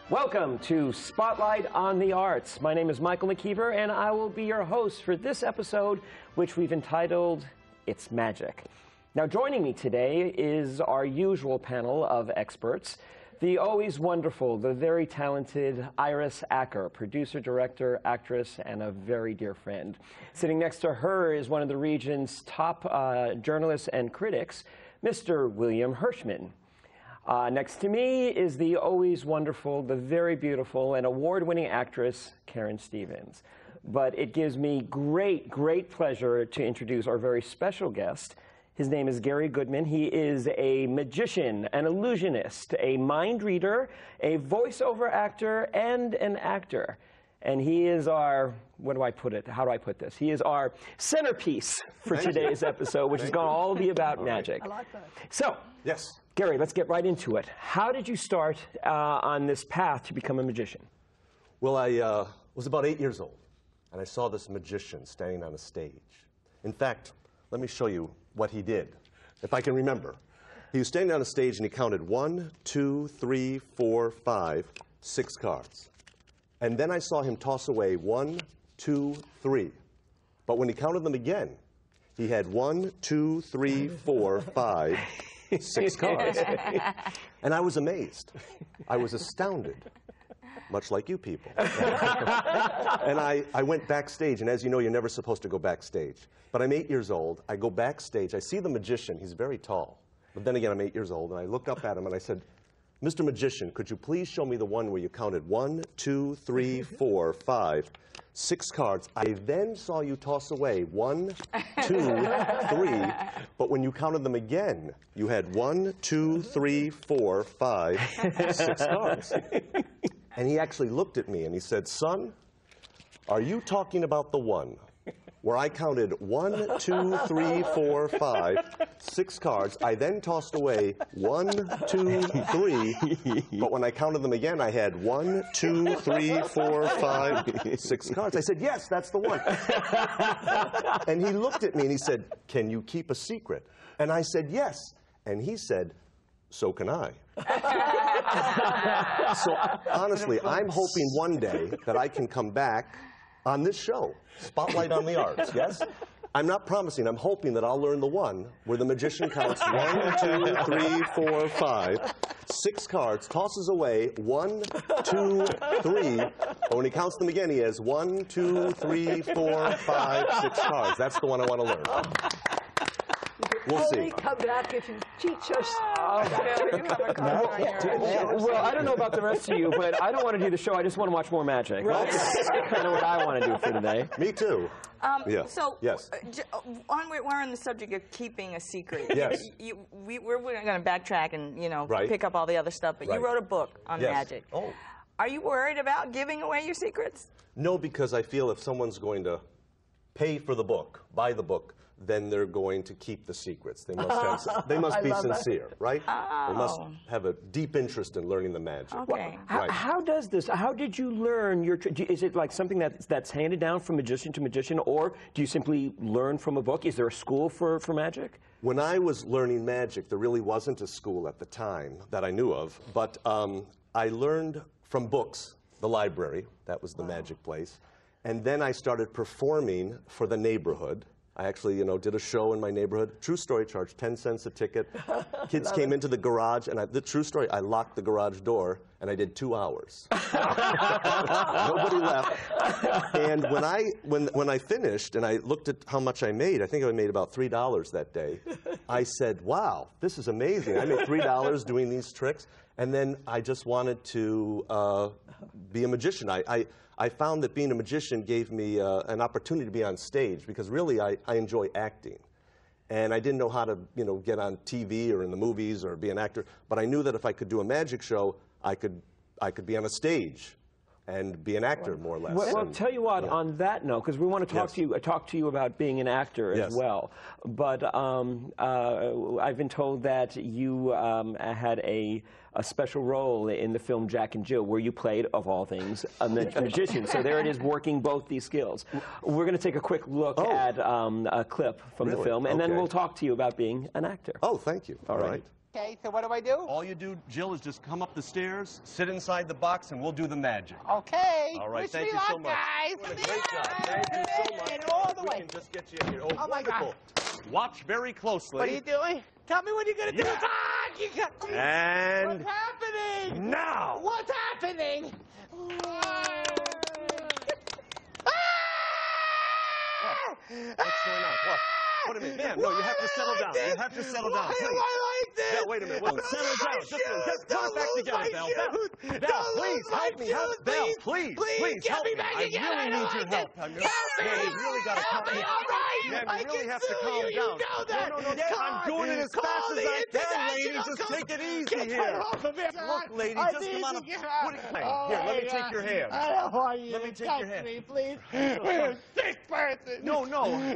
Welcome to Spotlight on the Arts. My name is Michael McKeever, and I will be your host for this episode, which we've entitled, It's Magic. Now, joining me today is our usual panel of experts, the always wonderful, the very talented Iris Acker, producer, director, actress, and a very dear friend. Sitting next to her is one of the region's top journalists and critics, Mr. William Hirschman. Next to me is the always wonderful, the very beautiful, and award-winning actress, Karen Stevens. But it gives me great pleasure to introduce our very special guest. His name is Gary Goodman. He is a magician, an illusionist, a mind reader, a voiceover actor, and an actor. And he is our, how do I put this? He is our centerpiece for today's episode, which is going to all be about magic. I like that. So, yes. Gary, let's get right into it. How did you start on this path to become a magician? Well, I was about 8 years old, and I saw this magician standing on a stage. In fact, let me show you what he did, if I can remember. He was standing on a stage, and he counted 1, 2, 3, 4, 5, 6 cards. And then I saw him toss away 1, 2, 3. But when he counted them again, he had 1, 2, 3, 4, 5, 6 cards. And I was amazed. I was astounded, much like you people. And I went backstage, and as you know, you're never supposed to go backstage. But I'm 8 years old. I go backstage. I see the magician. He's very tall. But then again, I'm 8 years old, and I looked up at him, and I said, Mr. Magician, could you please show me the one where you counted 1, 2, 3, 4, 5, 6 cards? I then saw you toss away 1, 2, 3, but when you counted them again, you had 1, 2, 3, 4, 5, 6 cards. And he actually looked at me and he said, son, are you talking about the one where I counted 1, 2, 3, 4, 5, 6 cards? I then tossed away 1, 2, 3, but when I counted them again, I had 1, 2, 3, 4, 5, 6 cards. I said, yes, that's the one. And he looked at me and he said, can you keep a secret? And I said, yes. And he said, so can I. So honestly, I'm hoping one day that I can come back on this show, Spotlight on the Arts, yes? I'm not promising. I'm hoping that I'll learn the one where the magician counts 1, 2, 3, 4, 5, 6 cards, tosses away 1, 2, 3, but when he counts them again, he has 1, 2, 3, 4, 5, 6 cards. That's the one I want to learn. We'll see. Only come back if you teach us. Well, I don't know about the rest of you, but I don't want to do the show. I just want to watch more magic. Right. That's kind of what I want to do for today. Me too. Yeah. So, yes. We're on the subject of keeping a secret. Yes. We're going to backtrack and, you know, right. pick up all the other stuff, but right. you wrote a book on yes. magic. Oh. Are you worried about giving away your secrets? No, because I feel if someone's going to pay for the book, buy the book, then they're going to keep the secrets. They must be sincere, right? Oh. They must have a deep interest in learning the magic. Okay. Well, how does this, how did you learn your, is it like something that's handed down from magician to magician, or do you simply learn from a book? Is there a school for magic? When I was learning magic, there really wasn't a school at the time that I knew of, but I learned from books, the library, that was the magic place, and then I started performing for the neighborhood. I actually, did a show in my neighborhood. True story, charged 10 cents a ticket. Kids came into the garage, and the true story, I locked the garage door, and I did 2 hours. Nobody left. And when I finished, and I looked at how much I made, I think I made about $3 that day. I said, wow, this is amazing. I made $3 doing these tricks. And then I just wanted to be a magician. I found that being a magician gave me an opportunity to be on stage, because really I enjoy acting. And I didn't know how to get on TV or in the movies or be an actor, but I knew that if I could do a magic show, I could be on a stage and be an actor, more or less. Well, tell you what, on that note, because we want to talk to you about being an actor as well. But I've been told that you had a special role in the film Jack and Jill, where you played, of all things, a magician. So there it is, working both these skills. We're going to take a quick look at a clip from the film, and then we'll talk to you about being an actor. Oh, thank you. All right. Okay, so what do I do? All you do, Jill, is just come up the stairs, sit inside the box, and we'll do the magic. Okay. All right, Wish thank me you so luck, much. guys. What a great job. Thank you so much. And all the We way. can just get you in here. Oh, my God. wonderful. Watch very closely. What are you doing? Tell me what you're going to do. Yeah. Ah, you got... And What's happening? now. What's happening? What's going on? What? What a minute. Ma'am, no, you have to settle down. You have to settle down, Why please. do I like this? Belle, wait a minute. Well, settle down. Just a minute. Just put it back together, Belle. Belle, please help me. Belle, please help me. I really need your help. Man, you really got to calm me. Man, you really have to calm down. No. I'm doing it as fast as I can, lady. Just take it easy here. Look, lady, just come on. Here, let me take your hand. I don't want you Let me to take touch your hand. me, please. You're a sick person. No.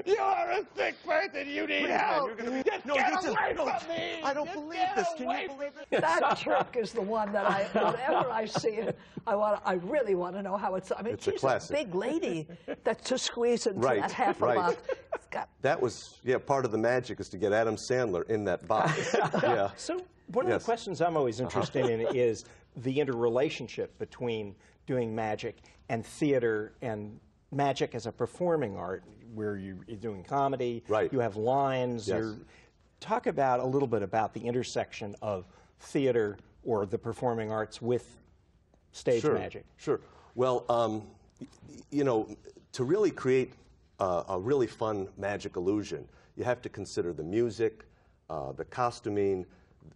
You are a sick person. You need help. You're gonna be... Just No, get you just... away No, from me. I don't Just believe get this. Can away you believe from it? That trick is the one that whenever I see it, I really want to know how it's. I mean, It's a she's classic. big lady that to squeeze into Right, that half a right. box. It's got. That was, part of the magic is to get Adam Sandler in that box. Yeah. So one of Yes. the questions I'm always interested in is the interrelationship between doing magic and theater and magic as a performing art, where you're doing comedy, Right. you have lines. Yes. Talk about a little bit about the intersection of theater or the performing arts with stage magic. Sure. Well, to really create a really fun magic illusion, you have to consider the music, the costuming,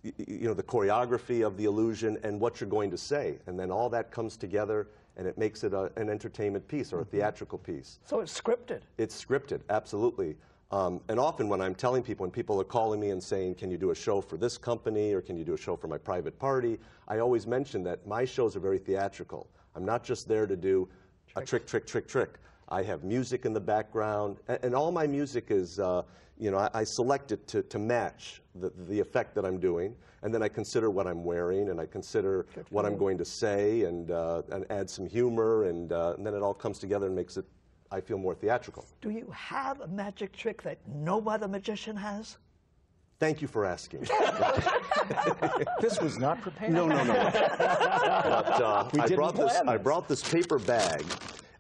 the choreography of the illusion, and what you're going to say. And then all that comes together, and it makes it an entertainment piece or a theatrical piece. So it's scripted. It's scripted, absolutely. And often when I'm telling people, when people are calling me and saying, can you do a show for this company or can you do a show for my private party, I always mention that my shows are very theatrical. I'm not just there to do a trick. I have music in the background, and all my music is, I select it to match the effect that I'm doing, and then I consider what I'm wearing, and I consider what I'm going to say, and add some humor, and then it all comes together and makes it, I feel, more theatrical. Do you have a magic trick that no other magician has? Thank you for asking. This was not prepared. No. But I brought this paper bag,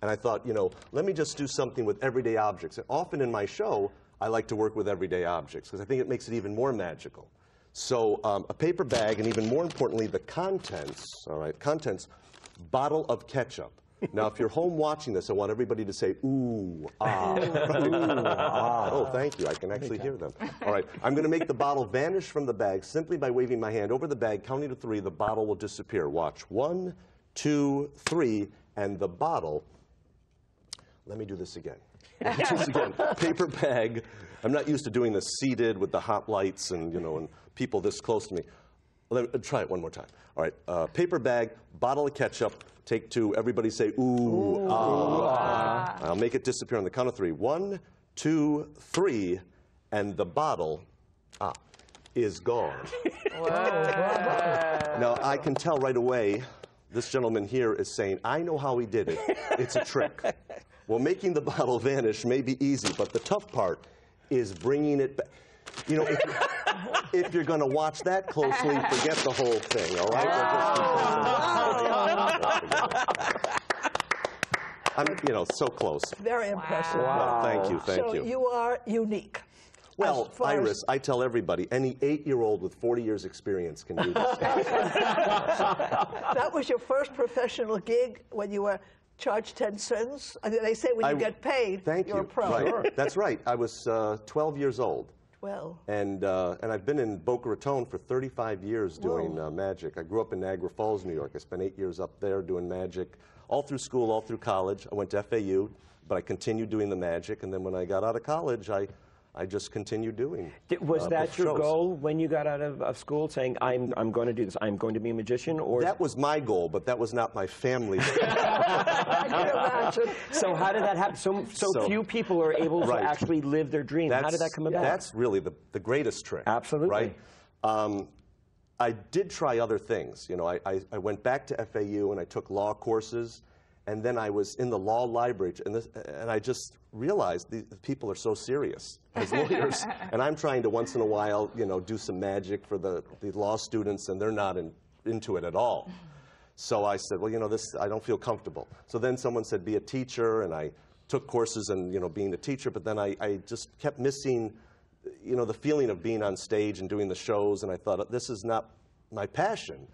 and I thought, let me just do something with everyday objects. And often in my show, I like to work with everyday objects because I think it makes it even more magical. So a paper bag, and even more importantly, the contents, bottle of ketchup. Now, if you're home watching this, I want everybody to say, ooh, ah. Ooh, ah. Oh, thank you. I can actually hear them. All right. I'm going to make the bottle vanish from the bag simply by waving my hand over the bag, counting to 3. The bottle will disappear. Watch. 1, 2, 3, and the bottle. Let me do this again. Paper bag. I'm not used to doing this seated with the hot lights and, and people this close to me. Let me try it one more time. All right. Paper bag, bottle of ketchup. Take 2. Everybody say, ooh, ah. I'll make it disappear on the count of 3. 1, 2, 3, and the bottle is gone. Now, I can tell right away, this gentleman here is saying, I know how he did it. It's a trick. Well, making the bottle vanish may be easy, but the tough part is bringing it back. If you're going to watch that closely, forget the whole thing, all right? I'm, so close. Very impressive. Well, thank you. So you are unique. Well, Iris, I tell everybody, any 8-year-old with 40 years experience can do this. That was your first professional gig when you were charged 10 cents? I mean, they say when you get paid, you're a pro. Right. That's right. I was 12 years old. 12. And I've been in Boca Raton for 35 years doing magic. I grew up in Niagara Falls, New York. I spent 8 years up there doing magic, all through school, all through college. I went to FAU, but I continued doing the magic. And then when I got out of college, I just continued doing. Was that your shows. goal when you got out of school, saying, I'm going to do this, I'm going to be a magician? Or that was my goal, but that was not my family's goal. I can imagine. So how did that happen? So few people are able to actually live their dream. How did that come about? That's really the greatest trick. Absolutely. Right? I did try other things. I went back to FAU and I took law courses, And then I was in the law library, and I just realized the people are so serious as lawyers. And I'm trying to once in a while, you know, do some magic for the law students, and they're not into it at all. So I said, well, you know, I don't feel comfortable. So then someone said, be a teacher, and I took courses in, you know, being a teacher, but then I just kept missing, you know, the feeling of being on stage and doing the shows, and I thought, this is not my passion.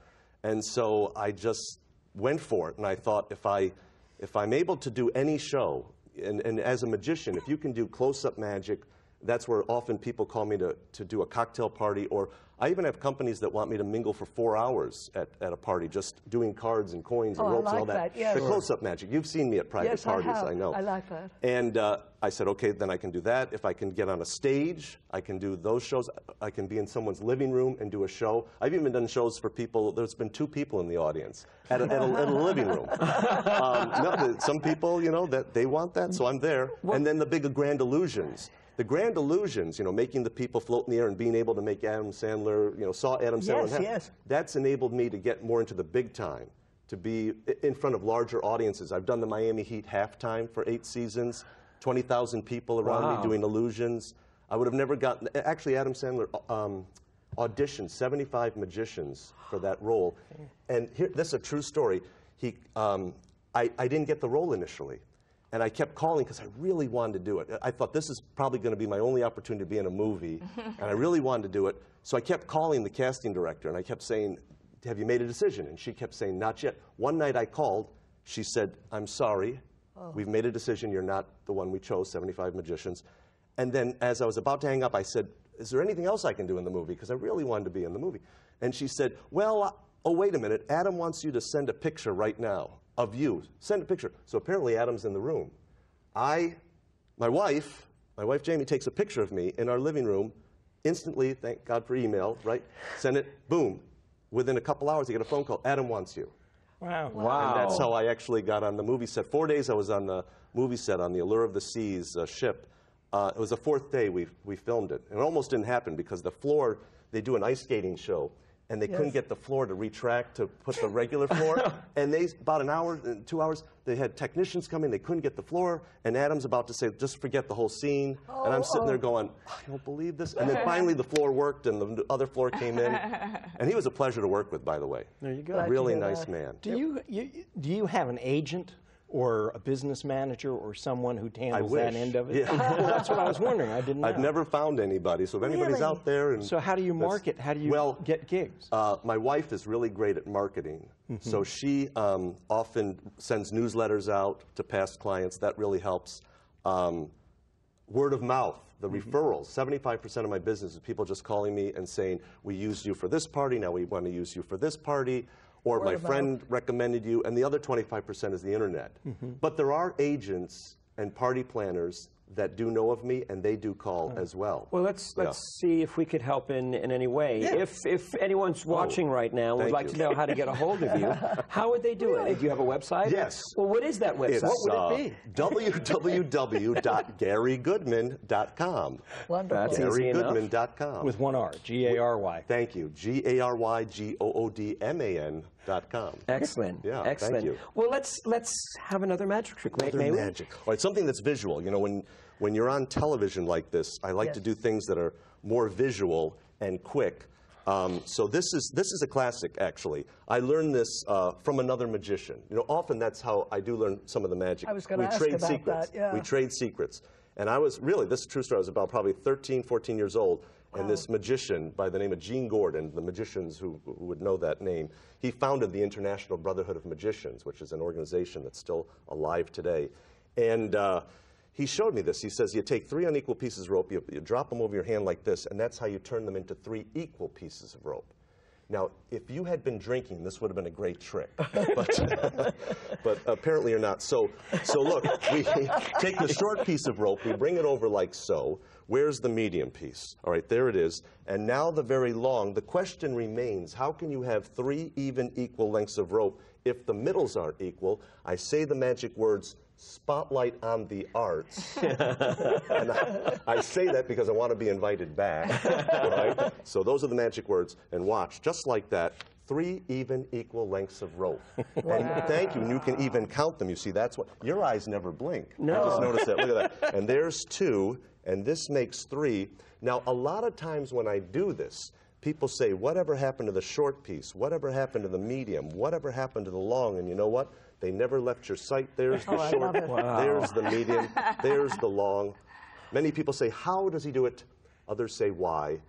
And so I just went for it, and I thought, if I'm able to do any show, and as a magician, if you can do close-up magic, that's where often people call me to do a cocktail party, or I even have companies that want me to mingle for 4 hours at a party, just doing cards and coins and ropes and all that. Yes. The close-up magic. You've seen me at private parties, I know. I like that. And I said, okay, then I can do that. If I can get on a stage, I can do those shows. I can be in someone's living room and do a show. I've even done shows for people. There's been 2 people in the audience at a living room. No, some people, you know, that they want that, so I'm there. And then the big grand illusions. The grand illusions, you know, making the people float in the air and being able to make Adam Sandler, you know, saw Adam Sandler. Yes. That's enabled me to get more into the big time, to be in front of larger audiences. I've done the Miami Heat halftime for 8 seasons, 20,000 people around me doing illusions. I would have never gotten, actually Adam Sandler auditioned 75 magicians for that role. And here, this is a true story. I didn't get the role initially. And I kept calling because I really wanted to do it. I thought this is probably going to be my only opportunity to be in a movie, and I really wanted to do it. So I kept calling the casting director, and I kept saying, have you made a decision? And she kept saying, not yet. One night I called. She said, I'm sorry. We've made a decision. You're not the one we chose, 75 magicians. And then as I was about to hang up, I said, is there anything else I can do in the movie? Because I really wanted to be in the movie. And she said, well, oh, wait a minute. Adam wants you to send a picture right now of you. Send a picture. So apparently Adam's in the room. My wife Jamie takes a picture of me in our living room. Instantly, thank God for email, right? Send it, boom. Within a couple hours, you get a phone call. Adam wants you. Wow. And that's how I actually got on the movie set. 4 days I was on the movie set on the Allure of the Seas ship. It was the 4th day we filmed it. And it almost didn't happen because the floor, they do an ice skating show, and they couldn't get the floor to retract to put the regular floor. And about an hour, 2 hours, they had technicians coming, they couldn't get the floor, and Adam's about to say, just forget the whole scene. And I'm sitting there going, I don't believe this. And then finally the floor worked, and the other floor came in. And he was a pleasure to work with, by the way. There you go. A really nice man. Do you have an agent or a business manager or someone who handles that end of it? Yeah. Well, that's what I was wondering. I didn't know. I've never found anybody, so if anybody's out there. So how do you market? How do you get gigs? My wife is really great at marketing. So she often sends newsletters out to past clients. That really helps. Word of mouth, the referrals. 75% of my business is people just calling me and saying, we used you for this party, now we want to use you for this party. Or my friend recommended you, and the other 25% is the internet. But there are agents and party planners that do know of me, and they do call as well. Well, let's see if we could help in any way. Yeah. If anyone's watching right now and would like to know how to get a hold of you, how would they do it? Do you have a website? Yes. Well, what is that website? What would it be? www.GaryGoodman.com. Wonderful. That's easy enough. GaryGoodman.com. With one R, G-A-R-Y. Thank you. GaryGoodman.com. Excellent. Yeah, excellent. thank you. Well, let's have another magic trick. Another magic. All right, something that's visual. You know, when you're on television like this, I like to do things that are more visual and quick. So this is a classic, actually. I learned this from another magician. You know, often that's how I do learn some of the magic. I was going to ask about secrets. that, yeah. We trade secrets. And I was really, this is a true story, I was about probably 13, 14 years old, and this magician by the name of Gene Gordon, the magicians who would know that name, he founded the International Brotherhood of Magicians, which is an organization that's still alive today. And he showed me this. He says you take 3 unequal pieces of rope, you drop them over your hand like this, and that's how you turn them into 3 equal pieces of rope. Now, if you had been drinking, this would have been a great trick, but apparently you're not. So look, we take the short piece of rope, we bring it over like so. Where's the medium piece? All right, there it is. And now the very long. The question remains, how can you have 3 even equal lengths of rope if the middles aren't equal? I say the magic words, spotlight on the arts. And I say that because I want to be invited back. Right? So those are the magic words. And watch, just like that, 3 even equal lengths of rope. And thank you, and you can even count them. You see, that's what, your eyes never blink. No. I just noticed that, look at that. And there's 2, and this makes 3. Now, a lot of times when I do this, people say, whatever happened to the short piece? Whatever happened to the medium? Whatever happened to the long? And you know what? They never left your sight. There's the short, there's the medium, there's the long. Many people say, how does he do it? Others say, why?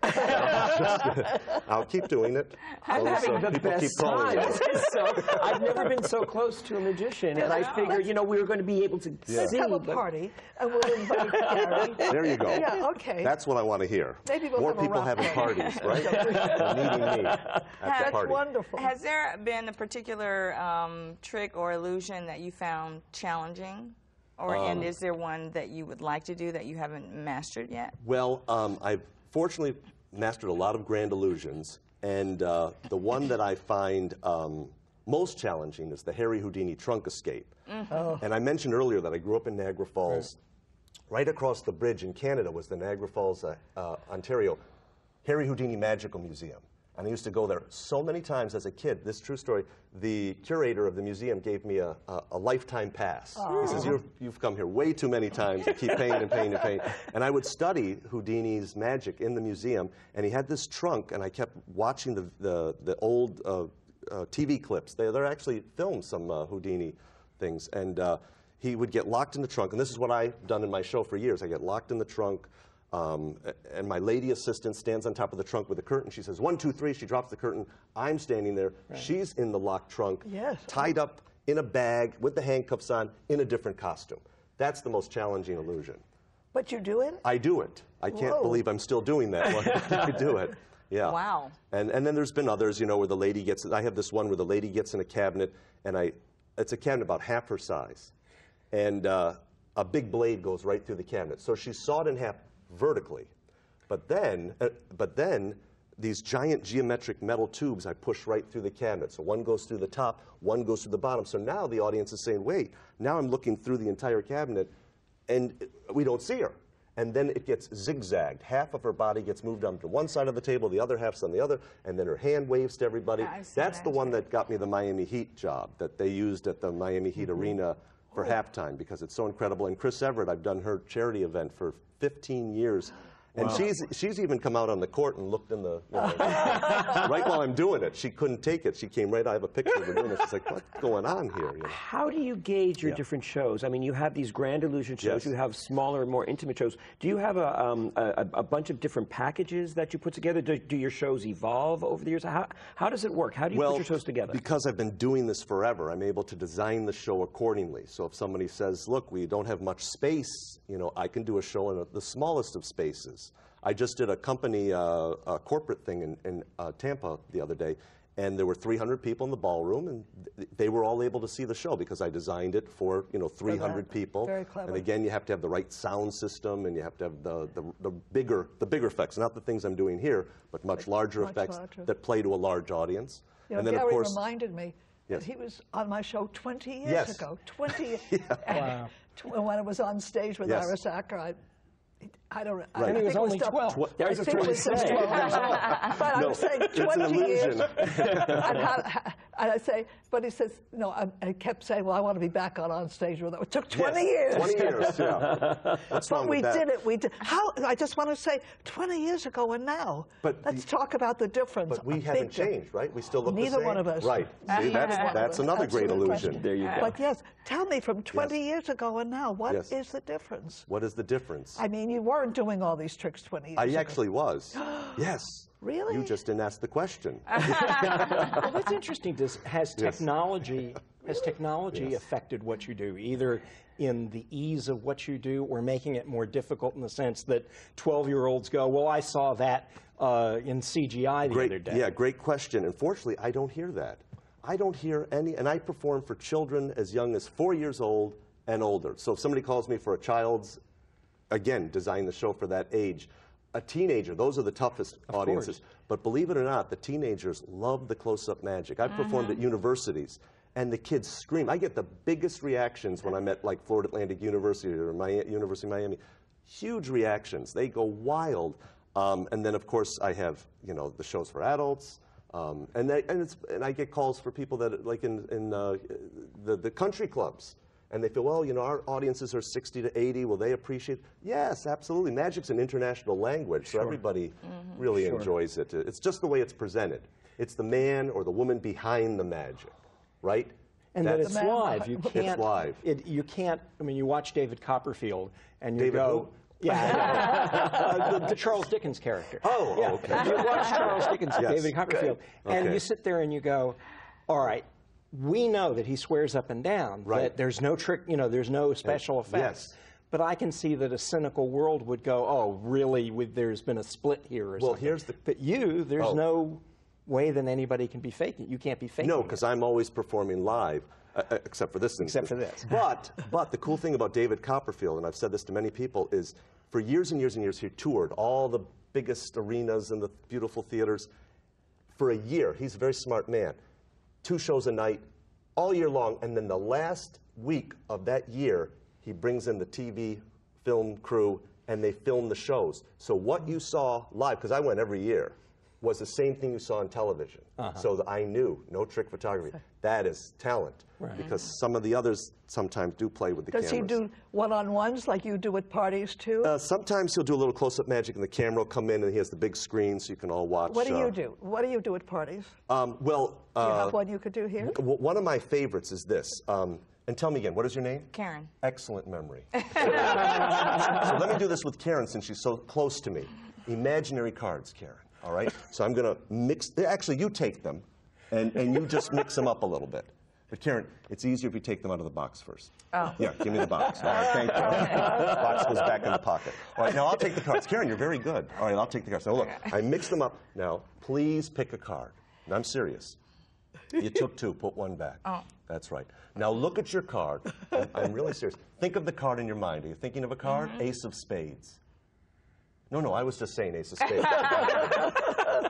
I'll keep doing it. I'm having the best time. I've never been so close to a magician, and I figured, you know, we were going to be able to see. Let's have a party, and we'll invite Gary. There you go. Yeah, okay. That's what I want to hear. Maybe we'll more have people a having parties, right? And needing me at the party. That's wonderful. Has there been a particular trick or illusion that you found challenging? Or, and is there one that you would like to do that you haven't mastered yet? Well, I've fortunately mastered a lot of grand illusions, and the one that I find most challenging is the Harry Houdini trunk escape. And I mentioned earlier that I grew up in Niagara Falls. Right across the bridge in Canada was the Niagara Falls, Ontario, Harry Houdini Magical Museum. And I used to go there so many times as a kid. This true story. The curator of the museum gave me a lifetime pass. He says, you've come here way too many times. You keep paying and paying and paying. And I would study Houdini's magic in the museum. And he had this trunk, and I kept watching the old TV clips. They're actually filmed, some Houdini things. And he would get locked in the trunk. And this is what I've done in my show for years. I get locked in the trunk. And my lady assistant stands on top of the trunk with a curtain. She says, 1, 2, 3. She drops the curtain. I'm standing there. She's in the locked trunk, tied up in a bag with the handcuffs on, in a different costume. That's the most challenging illusion. But you do it? I do it. I can't believe I'm still doing that. I do it. Yeah. Wow. And then there's been others, you know, where the lady gets, I have this one where the lady gets in a cabinet, and it's a cabinet about half her size. And a big blade goes right through the cabinet. So she sawed in half vertically. But then these giant geometric metal tubes I push right through the cabinet. So one goes through the top, one goes through the bottom. So now the audience is saying, wait, now I'm looking through the entire cabinet, and we don't see her. And then it gets zigzagged. Half of her body gets moved onto one side of the table, the other half's on the other, and then her hand waves to everybody. That's the one that got me the Miami Heat job that they used at the Miami Heat Arena for halftime, because it's so incredible. And Chris Everett, I've done her charity event for 15 years. And she's even come out on the court and looked in the, you know, right while I'm doing it. She couldn't take it. She came right, I have a picture of her doing it. She's like, what's going on here? You know? How do you gauge your different shows? I mean, you have these grand illusion shows, you have smaller, more intimate shows. Do you have a bunch of different packages that you put together? Do your shows evolve over the years? How does it work? How do you put your shows together? Because I've been doing this forever, I'm able to design the show accordingly. So if somebody says, look, we don't have much space, you know, I can do a show in the smallest of spaces. I just did a company, a corporate thing in Tampa the other day, and there were 300 people in the ballroom, and they were all able to see the show because I designed it for, you know, 300 people. Very clever. And again, you have to have the right sound system, and you have to have the bigger effects, not the things I'm doing here, but much larger effects that play to a large audience. You know, and then, Gary of course, reminded me that he was on my show 20 years Yes. ago. 20 years. Wow. When I was on stage with Iris Acker, I don't. I And he was think only it was 12. I think it was 12 years old. But I was saying 20 years. And I say, but he says, no, I kept saying, well, I want to be back on stage with it. It took 20 years. 20 years, yeah. What's wrong with that? But we did it. We did. How? I just want to say, 20 years ago and now. But let's talk about the difference. But we haven't changed, right? We still look the same. Neither one of us. Right. See, that's another great illusion. There you go. But yes, tell me, from 20 years ago and now, what is the difference? What is the difference? I mean, you weren't doing all these tricks 20 years ago. I actually was. Yes. Really? You just didn't ask the question. Well, what's interesting is, has technology affected what you do, either in the ease of what you do or making it more difficult in the sense that 12-year-olds go, well, I saw that in CGI the other day. Yeah, great question. Unfortunately, I don't hear that. I don't hear any, and I perform for children as young as 4 years old and older. So if somebody calls me for a child's, again, design the show for that age. A teenager, those are the toughest audiences. But believe it or not, the teenagers love the close-up magic. I've performed at universities, and the kids scream. I get the biggest reactions when I'm at like Florida Atlantic University or University of Miami. Huge reactions. They go wild. And then, of course, I have, you know, the shows for adults. And I get calls for people that, like in the country clubs. And they feel, well, you know, our audiences are 60 to 80. Will they appreciate it? Yes, absolutely. Magic's an international language, so everybody really enjoys it. It's just the way it's presented. It's the man or the woman behind the magic, right? And that it's live. You can't. It's live. You can't. I mean, you watch David Copperfield, and you David go. who? Yeah, the Charles Dickens character. Oh, yeah. okay. You watch Charles Dickens, Yes. David Copperfield, and Okay. you sit there and you go, all right, we know that he swears up and down, Right. that there's no trick, you know, there's no special effects. Yes. But I can see that a cynical world would go, oh, really, there's been a split here or something. here's the... But there's no way that anybody can be faking. You can't be faking. No, because I'm always performing live, except for this instance. Except for this. But the cool thing about David Copperfield, and I've said this to many people, is for years and years and years he toured all the biggest arenas and the beautiful theaters. For a year, he's a very smart man. 2 shows a night, all year long, and then the last week of that year, he brings in the TV film crew, and they film the shows. So what you saw live, because I went every year, was the same thing you saw on television. So that I knew, no trick photography. That is talent, because some of the others sometimes do play with the cameras. Does he do one-on-ones like you do at parties, too? Sometimes he'll do a little close-up magic, and the camera will come in, and he has the big screen so you can all watch. What do you do? What do you do at parties? Well, Do you have one you could do here? one of my favorites is this. And tell me again, what is your name? Karen. Excellent memory. So let me do this with Karen since she's so close to me. Imaginary cards, Karen. All right? So I'm going to mix. Actually, you take them, and you just mix them up a little bit. But Karen, it's easier if you take them out of the box first. Oh. Yeah, give me the box. All right, thank you. The box goes back in the pocket. All right, now I'll take the cards. Karen, you're very good. All right, I'll take the cards. Now look, I mix them up. Now, please pick a card. And I'm serious. You took 2, put 1 back. Oh. That's right. Now look at your card. I'm really serious. Think of the card in your mind. Are you thinking of a card? Ace of Spades. No, I was just saying Ace of Spades.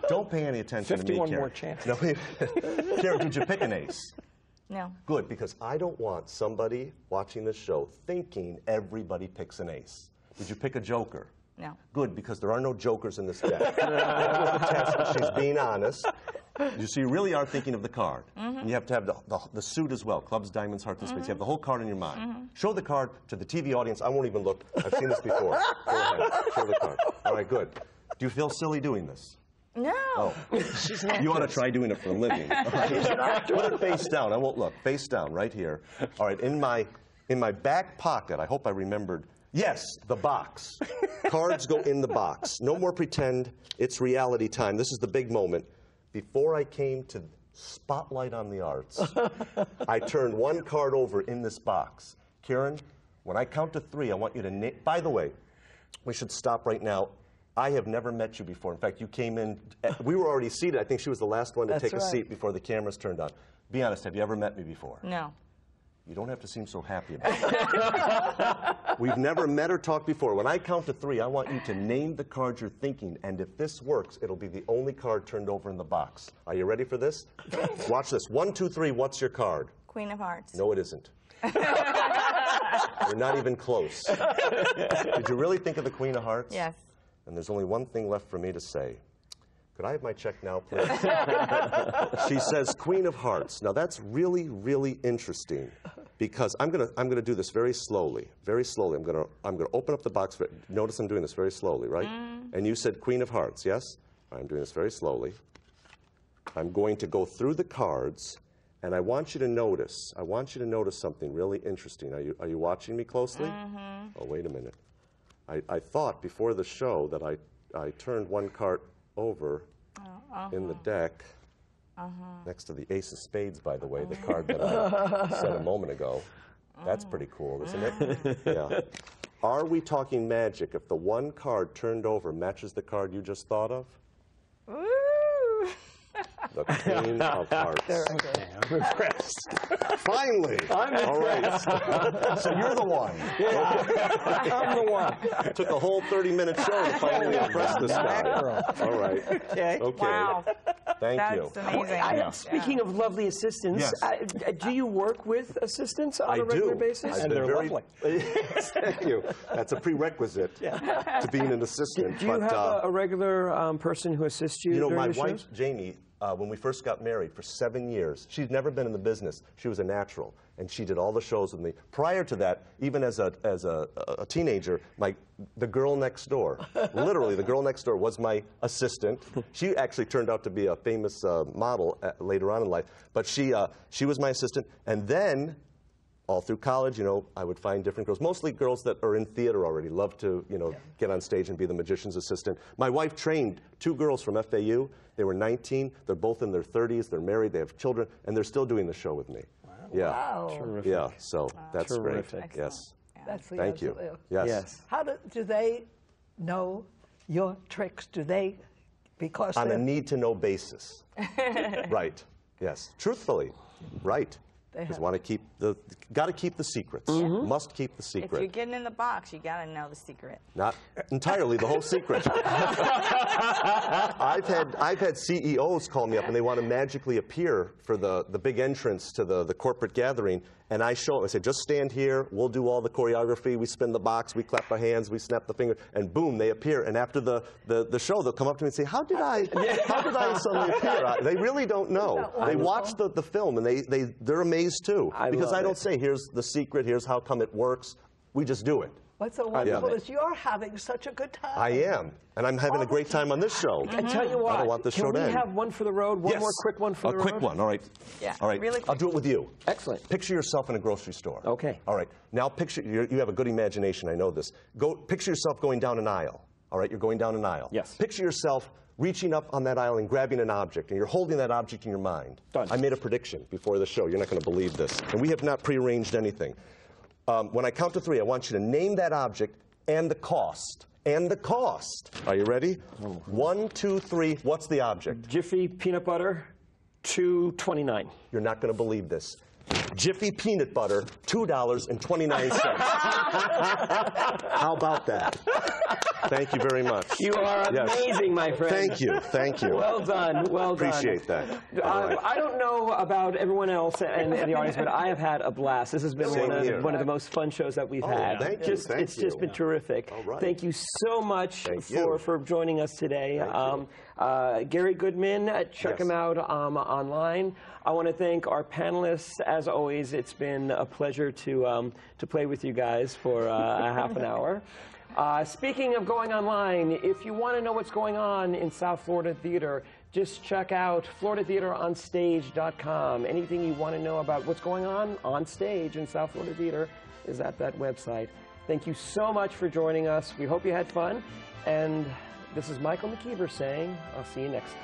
Don't pay any attention to me, Karen. 51 more chances. No, Karen, did you pick an ace? No. Good, because I don't want somebody watching this show thinking everybody picks an ace. Did you pick a joker? No. Good, because there are no jokers in this deck. That was the test. She's being honest. So you really are thinking of the card. And you have to have the suit as well, clubs, diamonds, hearts, and spades. You have the whole card in your mind. Show the card to the TV audience. I won't even look. I've seen this before. Go ahead. Show the card. All right, good. Do you feel silly doing this? No. Oh. You ought to try doing it for a living. Put it face down. I won't look. Face down, right here. All right, in my back pocket, I hope I remembered. Yes, the box. Cards go in the box. No more pretend. It's reality time. This is the big moment. Before I came to Spotlight on the Arts, I turned 1 card over in this box. Karen, when I count to 3, I want you to name. By the way, we should stop right now. I have never met you before. In fact, you came in. We were already seated. I think she was the last one to take a seat before the cameras turned on. Be honest, have you ever met me before? No. You don't have to seem so happy about it. We've never met or talked before. When I count to 3, I want you to name the card you're thinking, and if this works, it'll be the only card turned over in the box. Are you ready for this? Watch this. 1, 2, 3, what's your card? Queen of Hearts. No, it isn't. You're not even close. Did you really think of the Queen of Hearts? Yes. And there's only one thing left for me to say. Could I have my check now, please? She says Queen of Hearts. Now that's really, really interesting because I'm gonna do this very slowly. Very slowly. I'm gonna open up the box. Notice I'm doing this very slowly, right? And you said Queen of Hearts, yes? I'm doing this very slowly. I'm going to go through the cards, and I want you to notice. I want you to notice something really interesting. Are you watching me closely? Oh, wait a minute. I thought before the show that I turned 1 card over in the deck next to the Ace of Spades, by the way, the card that I said a moment ago. That's pretty cool, isn't it? Yeah. Are we talking magic if the 1 card turned over matches the card you just thought of? Ooh. The Queen of Hearts. I'm impressed. Finally! All right. So you're the one. I'm the one. It took a whole 30-minute show to finally impress this guy. All right. Okay. Okay. Wow. Thank you. That's amazing. Speaking of lovely assistants, Yes. do you work with assistants on a regular basis? I've And been they're very, lovely. Thank you. That's a prerequisite to being an assistant. Do you have a regular person who assists you? You know, during my the wife, shows? Jamie, when we first got married for 7 years, she'd never been in the business. She was a natural, and she did all the shows with me. Prior to that, even as a teenager, the girl next door, literally the girl next door was my assistant. She actually turned out to be a famous model later on in life, but she was my assistant. And then, all through college, you know, I would find different girls, mostly girls that are in theater already, love to, you know, get on stage and be the magician's assistant. My wife trained 2 girls from FAU. They were 19. They're both in their 30s. They're married. They have children, and they're still doing the show with me. Wow. Yeah. Wow. Terrific. Yeah. So that's Terrific. great. Yes. That's the Thank you. answer. Yes. How do they know your tricks? Do they, because On a they're- need-to-know basis. Right. Yes. Truthfully. Right. Because got to keep the secrets. Must keep the If you're secret. getting in the box, you got to know the secret. Not entirely the whole secret. I've had CEOs call me up and they want to magically appear for the big entrance to the corporate gathering, and I show them. I say, just stand here. We'll do all the choreography. We spin the box. We clap our hands. We snap the finger, and boom, they appear. And after the show, they'll come up to me and say, how did I suddenly appear? They really don't know. They watch the film and they're amazed too, because I don't say, here's the secret. Here's how come it works. We just do it. What's so wonderful is you're having such a good time. I am, and I'm having a great time on this show. And tell you what, I don't want this show can to we end. have one for the road? One more quick one for the road? A quick one, all right. Yeah, All right, really I'll do it with you. Excellent. Picture yourself in a grocery store. Okay. All right, now picture, you have a good imagination, I know this. Picture yourself going down an aisle. All right, you're going down an aisle. Yes. Picture yourself reaching up on that aisle and grabbing an object, and you're holding that object in your mind. Done. I made a prediction before the show. You're not going to believe this. And we have not prearranged anything. When I count to 3, I want you to name that object and the cost. And the cost. Are you ready? 1, 2, 3. What's the object? Jiffy peanut butter, $2.29. You're not going to believe this. Jiffy peanut butter, $2.29. How about that? Thank you very much. You are amazing, my friend. Thank you. Thank you. Well done. Well done. Appreciate that. I don't know about everyone else in the audience, but I have had a blast. This has been one of the most fun shows that we've had. Thank you. It's just been terrific. All right. Thank you so much for joining us today. Gary Goodman, check him out online. I want to thank our panelists. As always, it's been a pleasure to play with you guys for a half an hour. Speaking of going online, if you want to know what's going on in South Florida Theater, just check out floridatheateronstage.com. Anything you want to know about what's going on stage in South Florida Theater is at that website. Thank you so much for joining us. We hope you had fun. And this is Michael McKeever saying, I'll see you next time.